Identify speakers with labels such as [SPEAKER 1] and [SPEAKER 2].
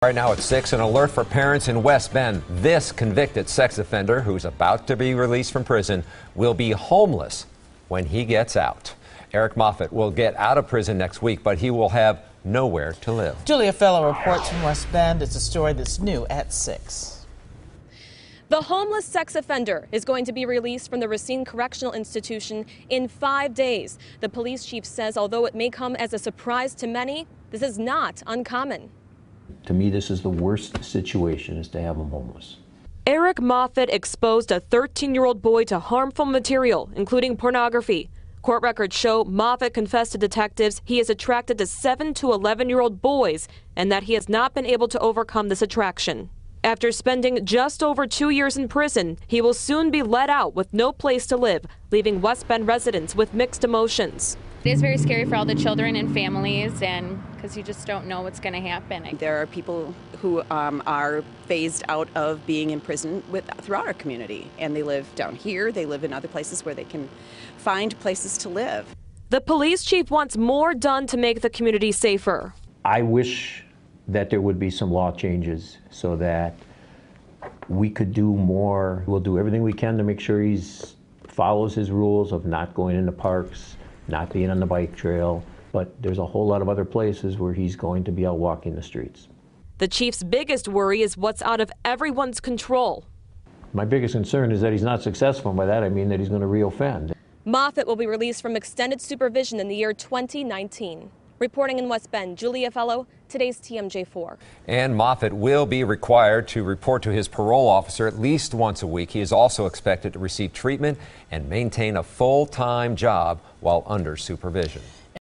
[SPEAKER 1] Right now at 6, an alert for parents in West Bend. This convicted sex offender, who's about to be released from prison, will be homeless when he gets out. Eric Moffett will get out of prison next week, but he will have nowhere to live.
[SPEAKER 2] Julia Fellow reports from West Bend. It's a story that's new at 6.
[SPEAKER 3] The homeless sex offender is going to be released from the Racine Correctional Institution in 5 days. The police chief says although it may come as a surprise to many, this is not uncommon.
[SPEAKER 4] To me, this is the worst situation, is to have them homeless.
[SPEAKER 3] Eric Moffett exposed a 13-year-old boy to harmful material, including pornography. Court records show Moffett confessed to detectives he is attracted to 7 to 11-year-old boys and that he has not been able to overcome this attraction. After spending just over 2 years in prison, he will soon be let out with no place to live, leaving West Bend residents with mixed emotions.
[SPEAKER 5] It is very scary for all the children and families, and because you just don't know what's going to happen.
[SPEAKER 6] There are people who are phased out of being in prison throughout our community, and they live down here, they live in other places where they can find places to live.
[SPEAKER 3] The police chief wants more done to make the community safer.
[SPEAKER 4] I wish that there would be some law changes so that we could do more. We'll do everything we can to make sure he follows his rules of not going into parks, not being on the bike trail, but there's a whole lot of other places where he's going to be out walking the streets.
[SPEAKER 3] The chief's biggest worry is what's out of everyone's control.
[SPEAKER 4] My biggest concern is that he's not successful, and by that I mean that he's going to reoffend.
[SPEAKER 3] Moffett will be released from extended supervision in the year 2019. Reporting in West Bend, Julia Fellow, today's TMJ4.
[SPEAKER 1] And Moffett will be required to report to his parole officer at least once a week. He is also expected to receive treatment and maintain a full-time job while under supervision.